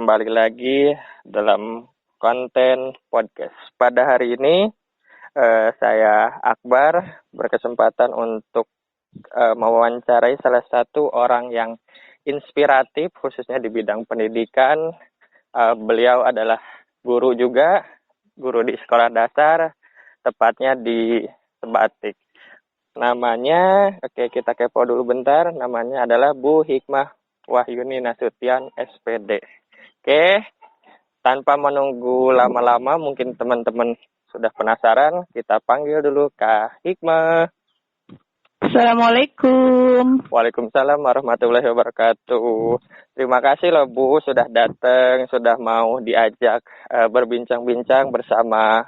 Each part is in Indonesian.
kembali lagi dalam konten podcast. Pada hari ini saya Akbar berkesempatan untuk mewawancarai salah satu orang yang inspiratif khususnya di bidang pendidikan. Beliau adalah guru juga, guru di sekolah dasar, tepatnya di Sebatik. Namanya, oke kita kepo dulu bentar, namanya adalah Bu Hikmah Wahyuni Nasution SPD. Oke, tanpa menunggu lama-lama, mungkin teman-teman sudah penasaran, kita panggil dulu Kak Hikmah. Assalamualaikum. Waalaikumsalam warahmatullahi wabarakatuh. Terima kasih loh Bu sudah datang, sudah mau diajak berbincang-bincang bersama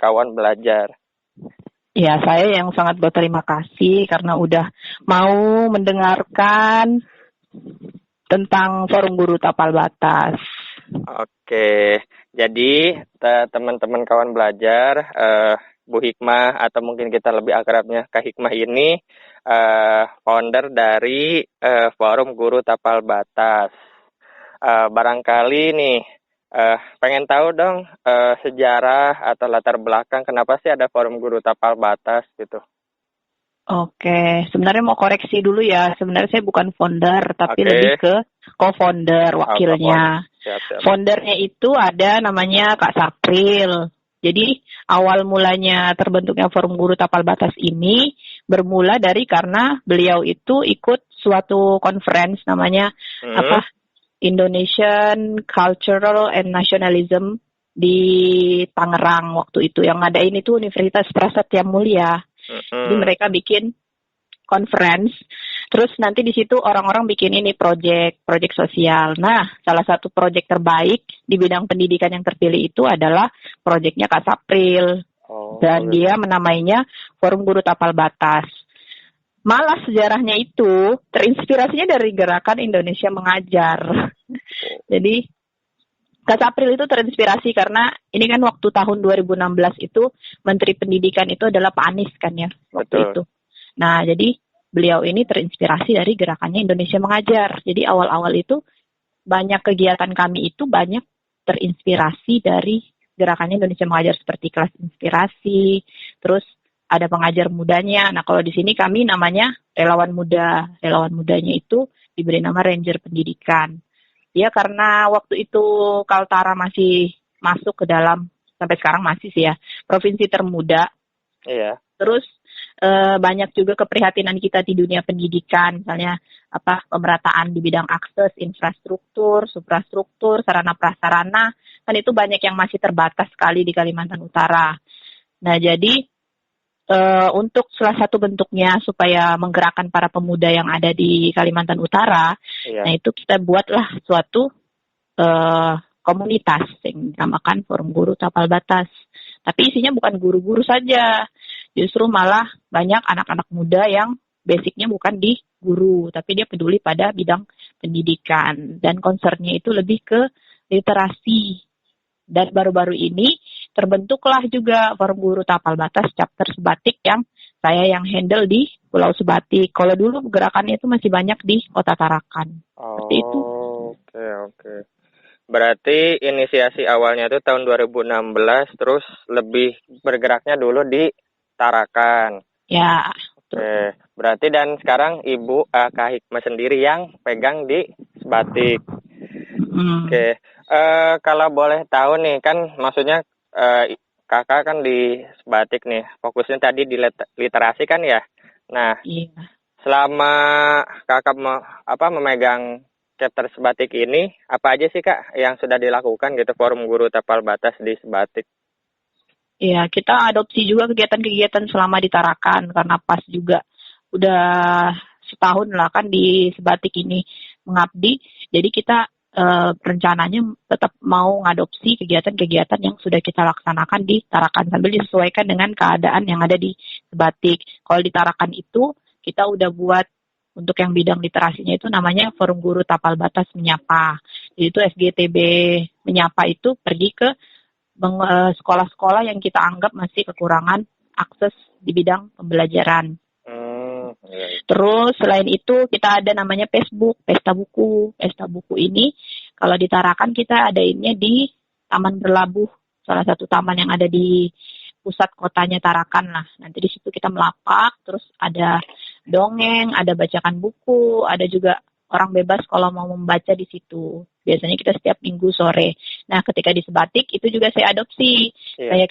kawan belajar. Ya, saya yang sangat berterima kasih karena udah mau mendengarkan tentang Forum Guru Tapal Batas. Oke, jadi teman-teman kawan belajar, Bu Hikmah atau mungkin kita lebih akrabnya Kak Hikmah ini founder dari Forum Guru Tapal Batas. Barangkali nih pengen tahu dong sejarah atau latar belakang kenapa sih ada Forum Guru Tapal Batas gitu. Oke, sebenarnya mau koreksi dulu ya. Sebenarnya saya bukan founder, tapi Oke. lebih ke co-founder, wakilnya. Siap. Foundernya itu ada namanya Kak Sapril. Jadi awal mulanya terbentuknya Forum Guru Tapal Batas ini bermula dari karena beliau itu ikut suatu conference namanya Indonesian Cultural and Nationalism di Tangerang waktu itu. Yang ngadain itu Universitas Prasetya Mulia. Jadi mereka bikin conference, terus nanti di situ orang-orang bikin ini project sosial. Nah, salah satu project terbaik di bidang pendidikan yang terpilih itu adalah projectnya Kak Sapril. Dan dia menamainya Forum Guru Tapal Batas. Malah sejarahnya itu terinspirasinya dari gerakan Indonesia Mengajar. Jadi Kak Sapril itu terinspirasi karena ini kan waktu tahun 2016 itu Menteri Pendidikan itu adalah Pak Anies kan ya waktu itu. Nah jadi beliau ini terinspirasi dari gerakannya Indonesia Mengajar. Jadi awal-awal itu banyak kegiatan kami itu banyak terinspirasi dari gerakannya Indonesia Mengajar seperti kelas inspirasi, terus ada pengajar mudanya. Nah kalau di sini kami namanya relawan muda. Relawan mudanya itu diberi nama Ranger Pendidikan. Ya karena waktu itu Kaltara masih masuk ke dalam, sampai sekarang masih sih ya, provinsi termuda. Iya. Terus banyak juga keprihatinan kita di dunia pendidikan, misalnya pemerataan di bidang akses, infrastruktur, suprastruktur, sarana prasarana, kan itu banyak yang masih terbatas sekali di Kalimantan Utara. Nah jadi untuk salah satu bentuknya supaya menggerakkan para pemuda yang ada di Kalimantan Utara, nah itu kita buatlah suatu komunitas yang dinamakan Forum Guru Tapal Batas. Tapi isinya bukan guru-guru saja, justru malah banyak anak-anak muda yang basicnya bukan di guru, tapi dia peduli pada bidang pendidikan dan concernnya itu lebih ke literasi. Dan baru-baru ini terbentuklah juga Forum Guru Tapal Batas chapter Sebatik yang saya yang handle di Pulau Sebatik. Kalau dulu gerakannya itu masih banyak di Kota Tarakan. Seperti itu. Oke. Berarti inisiasi awalnya itu tahun 2016, terus lebih bergeraknya dulu di Tarakan. Ya. Oke. Berarti dan sekarang Ibu Kak Hikmah sendiri yang pegang di Sebatik. Oke. Kalau boleh tahu nih, kan maksudnya kakak kan di Sebatik nih, fokusnya tadi di literasi kan ya. Nah, selama kakak memegang chapter Sebatik ini, apa aja sih Kak yang sudah dilakukan gitu Forum Guru Tapal Batas di Sebatik? Iya, kita adopsi juga kegiatan-kegiatan selama di Tarakan karena pas juga udah setahun lah kan di Sebatik ini mengabdi. Jadi kita rencananya tetap mau ngadopsi kegiatan-kegiatan yang sudah kita laksanakan di Tarakan sambil disesuaikan dengan keadaan yang ada di Sebatik. Kalau di Tarakan itu kita udah buat untuk yang bidang literasinya itu namanya Forum Guru Tapal Batas Menyapa. Jadi itu FGTB Menyapa itu pergi ke sekolah-sekolah yang kita anggap masih kekurangan akses di bidang pembelajaran. Terus selain itu kita ada namanya Facebook, Pesta Buku. Pesta Buku ini Kalau di Tarakan kita adainnya di Taman Berlabuh, salah satu taman yang ada di pusat kotanya Tarakan lah. Nanti di situ kita melapak, terus ada dongeng, ada bacakan buku, ada juga orang bebas kalau mau membaca di situ. Biasanya kita setiap minggu sore. Nah, ketika di Sebatik itu juga saya adopsi. Iya.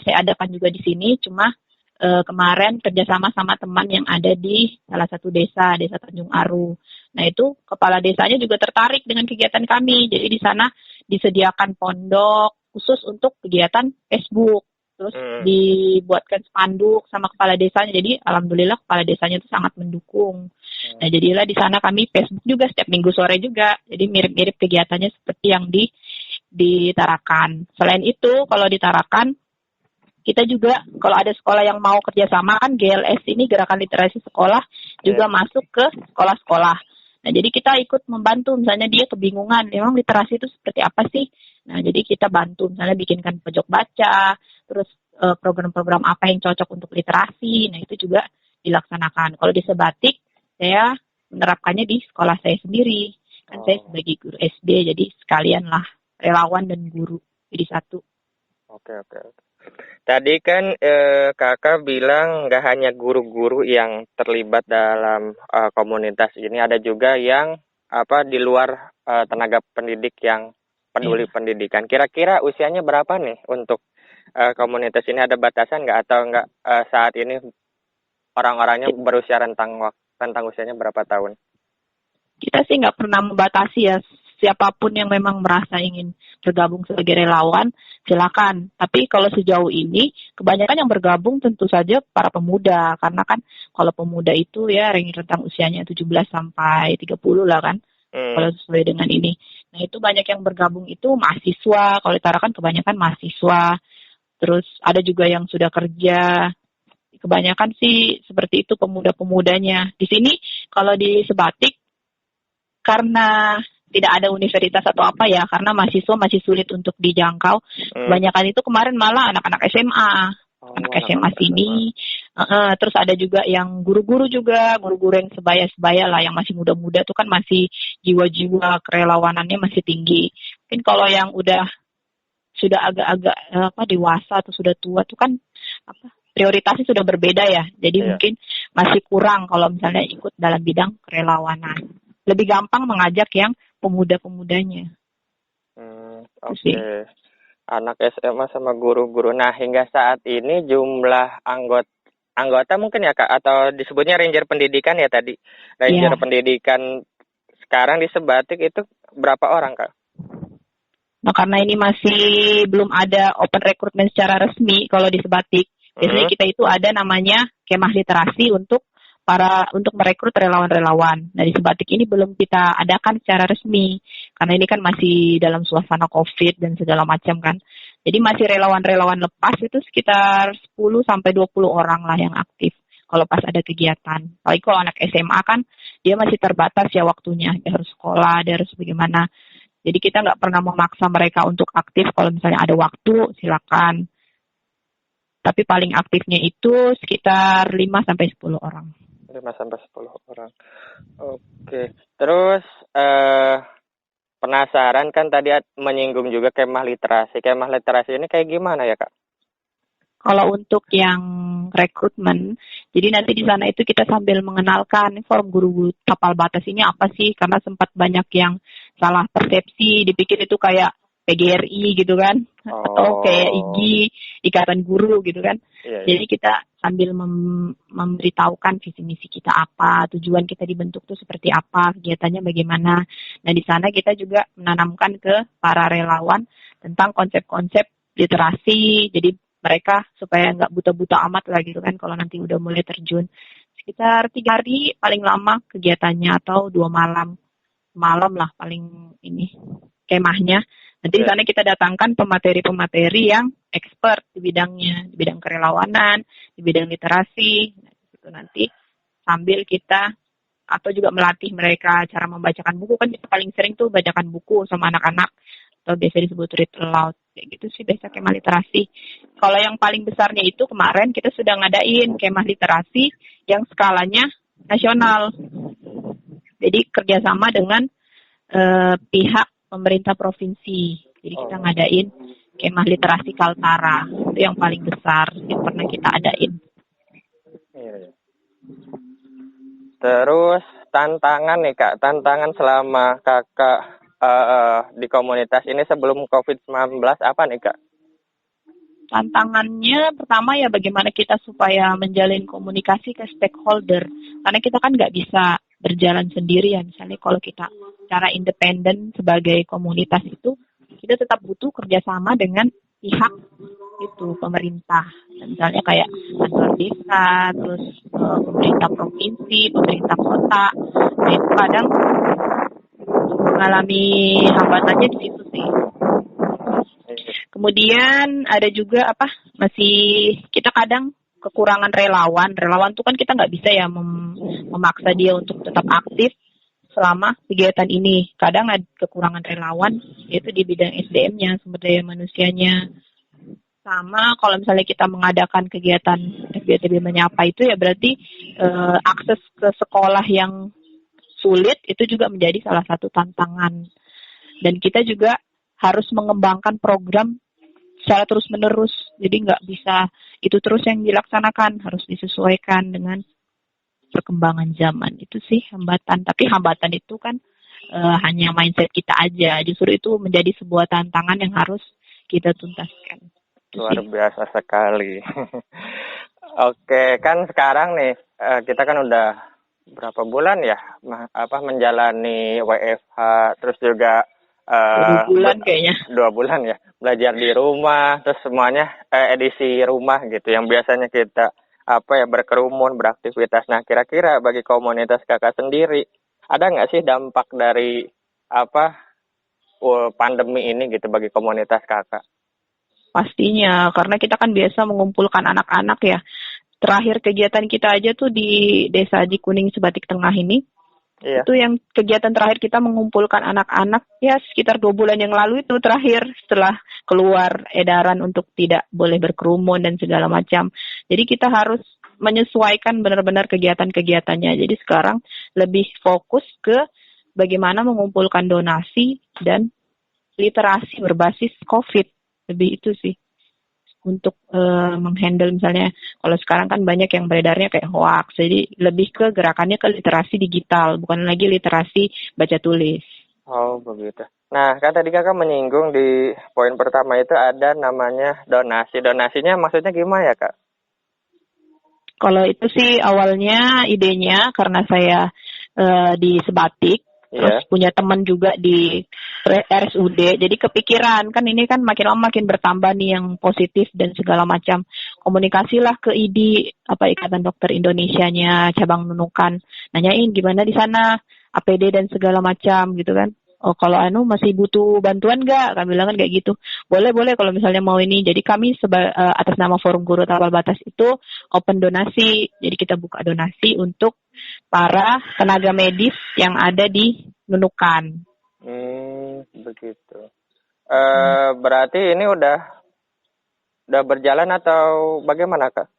Saya adakan juga di sini, cuma kemarin kerjasama sama teman yang ada di salah satu desa Tanjung Aru. Nah, itu kepala desanya juga tertarik dengan kegiatan kami. Jadi di sana disediakan pondok khusus untuk kegiatan Facebook. Terus dibuatkan spanduk sama kepala desanya. Jadi alhamdulillah kepala desanya itu sangat mendukung. Nah, jadilah di sana kami Facebook juga setiap minggu sore juga. Jadi mirip-mirip kegiatannya seperti yang di Tarakan. Selain itu, kalau di Tarakan kita juga kalau ada sekolah yang mau kerjasama kan GLS ini Gerakan Literasi Sekolah juga masuk ke sekolah-sekolah. Nah, jadi kita ikut membantu, misalnya dia kebingungan, memang literasi itu seperti apa sih? Nah, jadi kita bantu, misalnya bikinkan pojok baca, terus program-program apa yang cocok untuk literasi, nah itu juga dilaksanakan. Kalau di Sebatik, saya menerapkannya di sekolah saya sendiri. Kan saya sebagai guru SD, jadi sekalian lah relawan dan guru, jadi satu. Oke. Tadi kan kakak bilang nggak hanya guru-guru yang terlibat dalam komunitas ini, ada juga yang di luar tenaga pendidik yang peduli pendidikan. Kira-kira usianya berapa nih untuk komunitas ini, ada batasan nggak, atau nggak saat ini orang-orangnya berusia rentang usianya berapa tahun? Kita sih nggak pernah membatasi ya. Siapapun yang memang merasa ingin bergabung sebagai relawan, silakan. Tapi kalau sejauh ini, kebanyakan yang bergabung tentu saja para pemuda. Karena kan kalau pemuda itu ya rentang usianya 17 sampai 30 lah kan. Kalau sesuai dengan ini. Nah, itu banyak yang bergabung itu mahasiswa. Kalau di Tarakan kebanyakan mahasiswa. Terus ada juga yang sudah kerja. Kebanyakan sih seperti itu pemuda-pemudanya. Di sini kalau di Sebatik, karena tidak ada universitas atau apa ya, karena mahasiswa masih sulit untuk dijangkau. Kebanyakan itu kemarin malah anak-anak SMA. Anak SMA sini. Terus ada juga yang guru-guru juga, guru-guru yang sebaya-sebaya lah, yang masih muda-muda tuh kan masih jiwa-jiwa kerelawanannya masih tinggi. Mungkin kalau yang sudah agak-agak dewasa atau sudah tua tuh kan prioritasnya sudah berbeda ya. Jadi mungkin masih kurang kalau misalnya ikut dalam bidang kerelawanan. Lebih gampang mengajak yang pemuda-pemudanya. Oke. Anak SMA sama guru-guru. Nah, hingga saat ini jumlah anggota mungkin ya Kak, atau disebutnya Ranger Pendidikan ya tadi. Ranger Pendidikan sekarang di Sebatik itu berapa orang Kak? Nah, karena ini masih belum ada open recruitment secara resmi kalau di Sebatik. Biasanya kita itu ada namanya kemah literasi untuk merekrut relawan-relawan. Nah, di Sebatik ini belum kita adakan secara resmi, karena ini kan masih dalam suasana COVID dan segala macam kan. Jadi masih relawan-relawan lepas itu sekitar 10-20 orang lah yang aktif kalau pas ada kegiatan. Apalagi kalau anak SMA kan, dia masih terbatas ya waktunya. Dia harus sekolah, dia harus bagaimana. Jadi kita nggak pernah memaksa mereka untuk aktif. Kalau misalnya ada waktu, silakan. Tapi paling aktifnya itu sekitar 5-10 orang. 5-10 orang. Oke. Terus penasaran kan tadi menyinggung juga kemah literasi. Kemah literasi ini kayak gimana ya Kak? Kalau untuk yang rekrutmen, jadi nanti di sana itu kita sambil mengenalkan forum guru-guru tapal batas ini apa sih, karena sempat banyak yang salah persepsi, dipikir itu kayak PGRI gitu kan, atau kayak IGI, Ikatan Guru gitu kan. Jadi kita sambil memberitahukan visi misi kita apa, tujuan kita dibentuk tuh seperti apa, kegiatannya bagaimana. Nah, di sana kita juga menanamkan ke para relawan tentang konsep-konsep literasi, jadi mereka supaya nggak buta-buta amat lah gitu kan kalau nanti udah mulai terjun. Sekitar 3 hari paling lama kegiatannya, atau 2 malam lah paling ini kemahnya. Nanti di sana kita datangkan pemateri-pemateri yang expert di bidangnya, di bidang kerelawanan, di bidang literasi. Nah, itu nanti sambil kita atau juga melatih mereka cara membacakan buku, kan kita paling sering tuh bacakan buku sama anak-anak, atau biasa disebut read aloud. Kayak gitu sih biasa kemah literasi. Kalau yang paling besarnya itu kemarin kita sudah ngadain kemah literasi yang skalanya nasional. Jadi kerjasama dengan pihak pemerintah provinsi. Jadi kita ngadain kemah literasi Kaltara. Itu yang paling besar yang pernah kita adain. Iya. Terus tantangan nih Kak, tantangan selama Kakak di komunitas ini sebelum COVID-19 apa nih Kak? Tantangannya pertama ya bagaimana kita supaya menjalin komunikasi ke stakeholder. Karena kita kan nggak bisa berjalan sendiri ya. Misalnya kalau kita secara independen sebagai komunitas itu, kita tetap butuh kerjasama dengan pihak itu pemerintah. Misalnya kayak kantor desa, terus pemerintah provinsi, pemerintah kota. Nah itu kadang mengalami hambatannya di situ sih. Kemudian ada juga masih kita kadang kekurangan relawan. Relawan tuh kan kita nggak bisa ya memaksa dia untuk tetap aktif selama kegiatan ini. Kadang ada kekurangan relawan, yaitu di bidang SDM-nya, sumber daya manusianya. Sama kalau misalnya kita mengadakan kegiatan FBTB menyapa itu ya berarti akses ke sekolah yang sulit itu juga menjadi salah satu tantangan. Dan kita juga harus mengembangkan program secara terus-menerus. Jadi nggak bisa itu terus yang dilaksanakan, harus disesuaikan dengan perkembangan zaman. Itu sih hambatan. Tapi hambatan itu kan hanya mindset kita aja. Justru itu menjadi sebuah tantangan yang harus kita tuntaskan. Itu Luar biasa sekali. Oke, kan sekarang nih kita kan udah berapa bulan ya menjalani WFH, terus juga 2 bulan kayaknya. 2 bulan ya, belajar di rumah, terus semuanya edisi rumah gitu, yang biasanya kita berkerumun, beraktivitas. Nah, kira-kira bagi komunitas Kakak sendiri, ada nggak sih dampak dari pandemi ini gitu bagi komunitas Kakak? Pastinya, karena kita kan biasa mengumpulkan anak-anak ya. Terakhir kegiatan kita aja tuh di Desa Aji Kuning Sebatik Tengah ini. Iya. Itu yang kegiatan terakhir kita mengumpulkan anak-anak ya sekitar 2 bulan yang lalu itu terakhir setelah keluar edaran untuk tidak boleh berkerumun dan segala macam. Jadi kita harus menyesuaikan benar-benar kegiatan-kegiatannya. Jadi sekarang lebih fokus ke bagaimana mengumpulkan donasi dan literasi berbasis COVID. Lebih itu sih. Untuk menghandle misalnya kalau sekarang kan banyak yang beredarnya kayak hoax, jadi lebih ke gerakannya ke literasi digital, bukan lagi literasi baca tulis. Oh begitu. Nah kan tadi Kakak menyinggung di poin pertama itu ada namanya donasi. Donasinya maksudnya gimana ya Kak? Kalau itu sih awalnya idenya karena saya di Sebatik. Terus punya teman juga di RSUD, jadi kepikiran kan ini kan makin lama makin bertambah nih yang positif dan segala macam. Komunikasilah ke IDI, Ikatan Dokter Indonesianya cabang Nunukan, nanyain gimana di sana APD dan segala macam gitu kan. Oh kalau masih butuh bantuan nggak? Kami bilang kan kayak gitu. Boleh kalau misalnya mau ini. Jadi kami atas nama Forum Guru Tapal Batas itu open donasi. Jadi kita buka donasi untuk para tenaga medis yang ada di Nunukan. Begitu. Berarti ini udah berjalan atau bagaimana Kak?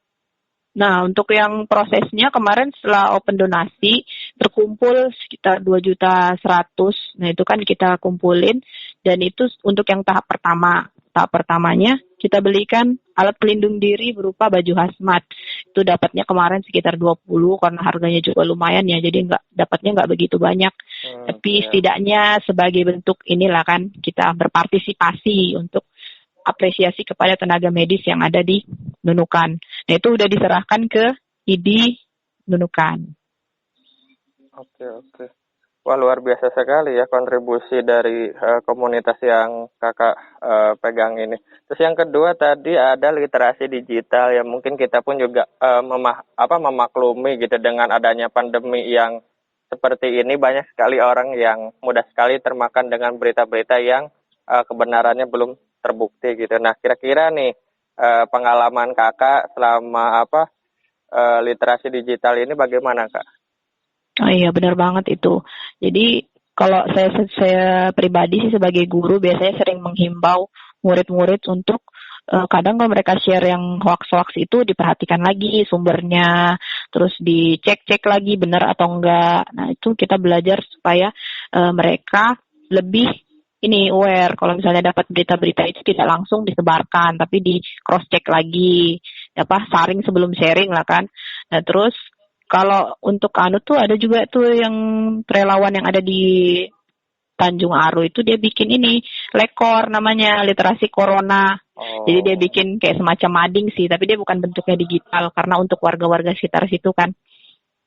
Nah, untuk yang prosesnya kemarin setelah open donasi terkumpul sekitar 2.100.000. Nah, itu kan kita kumpulin dan itu untuk yang tahap pertama. Tahap pertamanya kita belikan alat pelindung diri berupa baju hazmat. Itu dapatnya kemarin sekitar 20 karena harganya juga lumayan ya. Jadi dapatnya nggak begitu banyak. Tapi setidaknya sebagai bentuk inilah kan kita berpartisipasi untuk apresiasi kepada tenaga medis yang ada di Nunukan. Nah, itu udah diserahkan ke IDI Nunukan. Oke. Wah, luar biasa sekali ya kontribusi dari komunitas yang Kakak pegang ini. Terus yang kedua tadi ada literasi digital yang mungkin kita pun juga memaklumi gitu dengan adanya pandemi yang seperti ini, banyak sekali orang yang mudah sekali termakan dengan berita-berita yang kebenarannya belum terbukti gitu. Nah, kira-kira nih pengalaman Kakak selama literasi digital ini bagaimana Kak? Oh iya, benar banget itu. Jadi kalau saya pribadi sih sebagai guru biasanya sering menghimbau murid-murid untuk kadang kalau mereka share yang hoax-hoax itu diperhatikan lagi sumbernya, terus dicek-cek lagi benar atau enggak. Nah, itu kita belajar supaya mereka lebih ini aware kalau misalnya dapat berita-berita itu tidak langsung disebarkan, tapi di cross check lagi, saring sebelum sharing lah kan. Nah terus kalau untuk anu tuh ada juga tuh yang relawan yang ada di Tanjung Aru itu dia bikin ini lekor namanya literasi corona. Jadi dia bikin kayak semacam mading sih, tapi dia bukan bentuknya digital karena untuk warga-warga sekitar situ kan.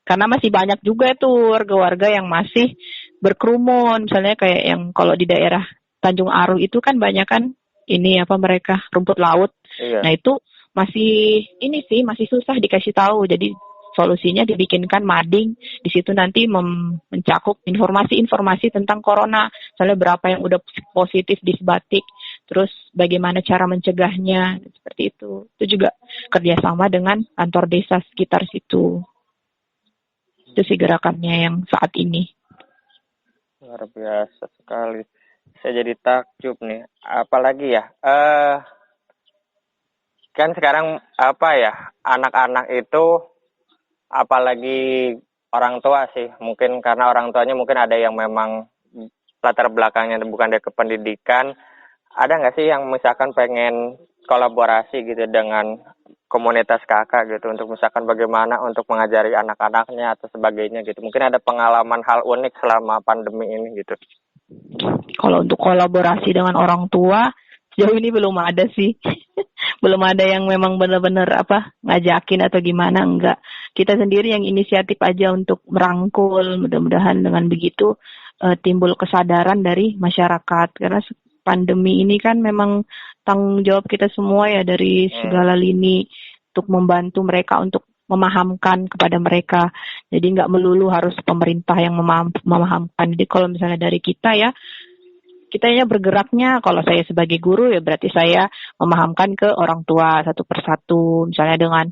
Karena masih banyak juga tuh warga-warga yang masih berkerumun, misalnya kayak yang kalau di daerah Tanjung Aru itu kan banyak kan ini mereka rumput laut. Iya. Nah itu masih susah dikasih tahu. Jadi solusinya dibikinkan mading, di situ nanti mencakup informasi-informasi tentang corona, misalnya berapa yang udah positif di Sebatik, terus bagaimana cara mencegahnya, seperti itu. Itu juga kerjasama dengan kantor desa sekitar situ. Itu sih gerakannya yang saat ini. Luar biasa sekali. Saya jadi takjub nih. Apalagi ya, kan sekarang anak-anak itu apalagi orang tua sih, mungkin karena orang tuanya mungkin ada yang memang latar belakangnya bukan dari kependidikan, ada nggak sih yang misalkan pengen kolaborasi gitu dengan komunitas kakak gitu untuk misalkan bagaimana untuk mengajari anak-anaknya atau sebagainya gitu, mungkin ada pengalaman hal unik selama pandemi ini gitu. Kalau untuk kolaborasi dengan orang tua sejauh ini belum ada sih. Belum ada yang memang benar-benar ngajakin atau gimana, enggak. Kita sendiri yang inisiatif aja untuk merangkul, mudah-mudahan dengan begitu timbul kesadaran dari masyarakat. Karena pandemi ini kan memang tanggung jawab kita semua ya dari segala lini untuk membantu mereka untuk memahamkan kepada mereka. Jadi enggak melulu harus pemerintah yang memahamkan. Jadi kalau misalnya dari kitanya bergeraknya, kalau saya sebagai guru ya berarti saya memahamkan ke orang tua satu persatu, misalnya dengan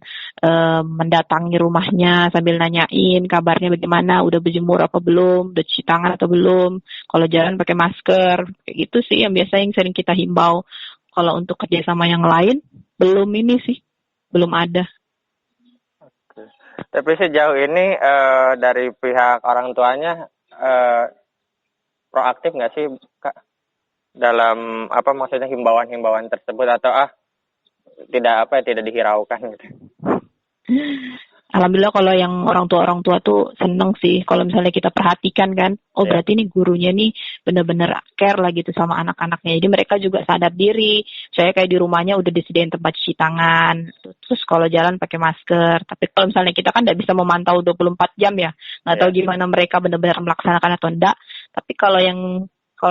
mendatangi rumahnya sambil nanyain kabarnya bagaimana, udah berjemur apa belum, udah cuci tangan atau belum, kalau jalan pakai masker, kayak gitu sih yang biasa yang sering kita himbau. Kalau untuk kerjasama yang lain belum ada. Oke. Tapi sejauh ini dari pihak orang tuanya proaktif nggak sih Kak dalam maksudnya himbauan-himbauan tersebut, atau tidak dihiraukan gitu? Alhamdulillah kalau yang orang tua tuh seneng sih kalau misalnya kita perhatikan kan, berarti nih gurunya nih benar-benar care lah gitu sama anak-anaknya. Jadi mereka juga sadar diri. Saya kayak di rumahnya udah disediain tempat cuci tangan, terus kalau jalan pakai masker. Tapi kalau misalnya kita kan nggak bisa memantau 24 jam ya, nggak tahu gimana mereka benar-benar melaksanakan atau enggak. Tapi kalau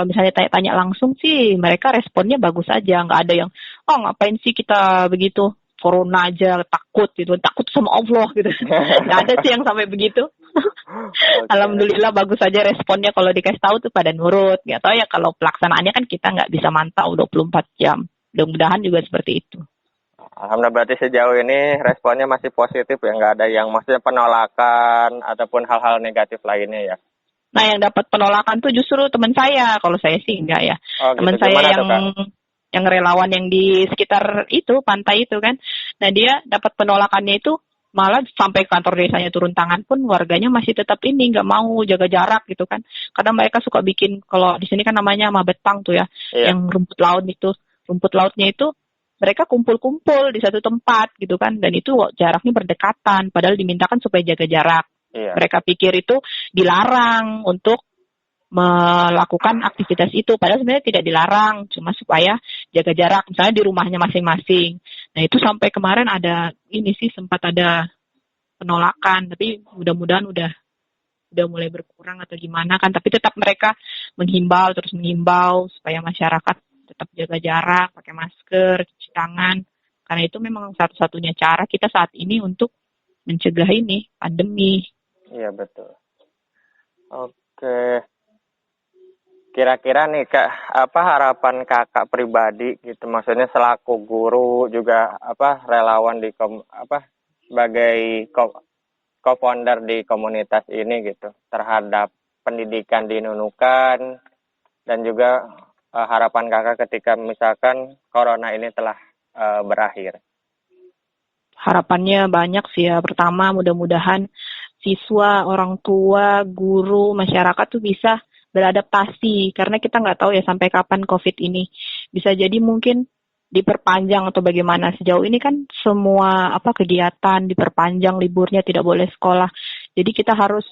misalnya tanya-tanya langsung sih, mereka responnya bagus aja. Nggak ada yang, ngapain sih kita begitu, corona aja takut gitu, takut sama Allah gitu. Nggak ada sih yang sampai begitu. Okay. Alhamdulillah bagus aja responnya, kalau dikasih tahu tuh pada nurut. Nggak tahu ya kalau pelaksanaannya kan kita nggak bisa mantau 24 jam. Mudah-mudahan juga seperti itu. Alhamdulillah berarti sejauh ini responnya masih positif ya, nggak ada yang maksudnya penolakan ataupun hal-hal negatif lainnya ya? Nah yang dapat penolakan tuh justru teman saya, kalau saya sih enggak ya. Teman saya yang relawan yang di sekitar itu, pantai itu kan. Nah dia dapat penolakannya itu malah sampai kantor desanya turun tangan pun warganya masih tetap nggak mau jaga jarak gitu kan. Karena mereka suka bikin, kalau di sini kan namanya mabetang tuh ya, yang rumput laut itu. Rumput lautnya itu mereka kumpul-kumpul di satu tempat gitu kan, dan itu jaraknya berdekatan, padahal dimintakan supaya jaga jarak. Mereka pikir itu dilarang untuk melakukan aktivitas itu, padahal sebenarnya tidak dilarang, cuma supaya jaga jarak, misalnya di rumahnya masing-masing. Nah itu sampai kemarin ada sempat ada penolakan, tapi mudah-mudahan udah mulai berkurang atau gimana kan, tapi tetap mereka terus menghimbau supaya masyarakat tetap jaga jarak, pakai masker, cuci tangan, karena itu memang satu-satunya cara kita saat ini untuk mencegah ini pandemi. Iya betul. Oke. Kira-kira nih Kak, apa harapan Kakak pribadi gitu, maksudnya selaku guru juga relawan di sebagai co-founder di komunitas ini gitu terhadap pendidikan di Nunukan, dan juga harapan Kakak ketika misalkan corona ini telah berakhir? Harapannya banyak sih ya. Pertama mudah-mudahan siswa, orang tua, guru, masyarakat tuh bisa beradaptasi karena kita nggak tahu ya sampai kapan COVID ini. Bisa jadi mungkin diperpanjang atau bagaimana. Sejauh ini kan semua kegiatan diperpanjang, liburnya tidak boleh sekolah. Jadi kita harus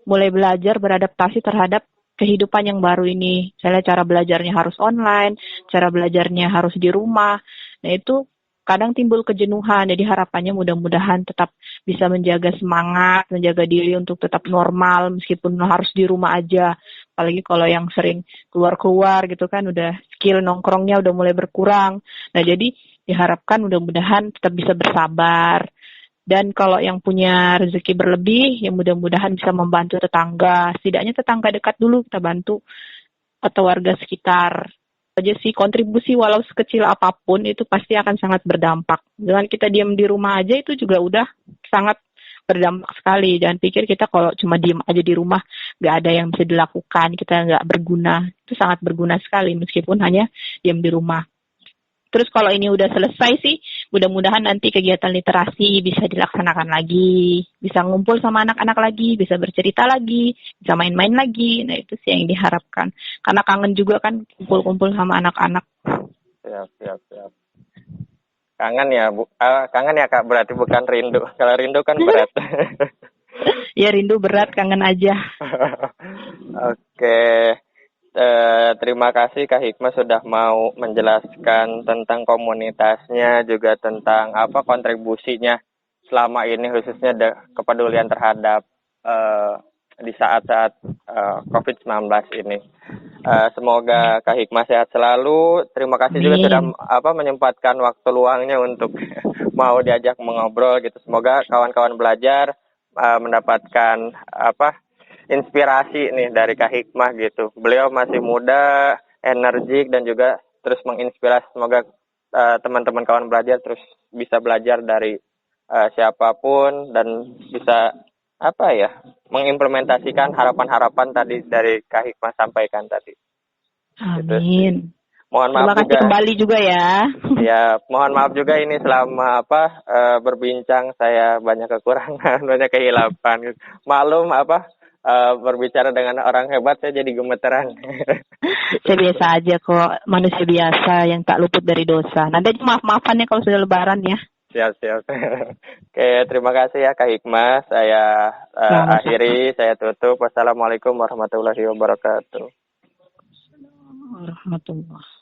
mulai belajar beradaptasi terhadap kehidupan yang baru ini. Misalnya cara belajarnya harus online, cara belajarnya harus di rumah. Nah itu kadang timbul kejenuhan. Jadi harapannya mudah-mudahan tetap bisa menjaga semangat, menjaga diri untuk tetap normal meskipun harus di rumah aja. Apalagi kalau yang sering keluar-keluar gitu kan udah skill nongkrongnya udah mulai berkurang. Nah jadi diharapkan mudah-mudahan tetap bisa bersabar. Dan kalau yang punya rezeki berlebih, ya mudah-mudahan bisa membantu tetangga. Setidaknya tetangga dekat dulu kita bantu atau warga sekitar. Aja sih kontribusi walau sekecil apapun itu pasti akan sangat berdampak. Dengan kita diam di rumah aja itu juga udah sangat berdampak sekali. Jangan pikir kita kalau cuma diam aja di rumah nggak ada yang bisa dilakukan, kita nggak berguna. Itu sangat berguna sekali meskipun hanya diam di rumah. Terus kalau ini udah selesai sih, mudah-mudahan nanti kegiatan literasi bisa dilaksanakan lagi, bisa ngumpul sama anak-anak lagi, bisa bercerita lagi, bisa main-main lagi. Nah itu sih yang diharapkan. Karena kangen juga kan kumpul-kumpul sama anak-anak. Siap. Kangen ya, kangen ya Kak, berarti bukan rindu. Kalau rindu kan berat. Ya rindu berat, kangen aja. Oke. Terima kasih Kak Hikmah sudah mau menjelaskan tentang komunitasnya, juga tentang kontribusinya selama ini khususnya kepedulian terhadap di saat-saat COVID-19 ini. Semoga Kak Hikmah sehat selalu. Terima kasih juga sudah menyempatkan waktu luangnya untuk mau diajak mengobrol gitu. Semoga kawan-kawan belajar mendapatkan inspirasi nih dari Kak Hikmah gitu. Beliau masih muda, energik dan juga terus menginspirasi. Semoga teman-teman kawan belajar terus bisa belajar dari siapapun dan bisa mengimplementasikan harapan-harapan tadi dari Kak Hikmah sampaikan tadi. Amin. Mohon maaf terima kasih juga. Kembali juga ya. Ya, mohon maaf juga ini selama berbincang saya banyak kekurangan, banyak kehilapan. Maklum berbicara dengan orang hebat saya jadi gemeteran. Saya biasa aja kok, manusia biasa yang tak luput dari dosa. Nanti maaf-maafan ya kalau sudah lebaran ya. Siap. Oke, terima kasih ya Kak Hikmah. Saya akhiri, saya tutup. Wassalamualaikum warahmatullahi wabarakatuh. Warahmatullahi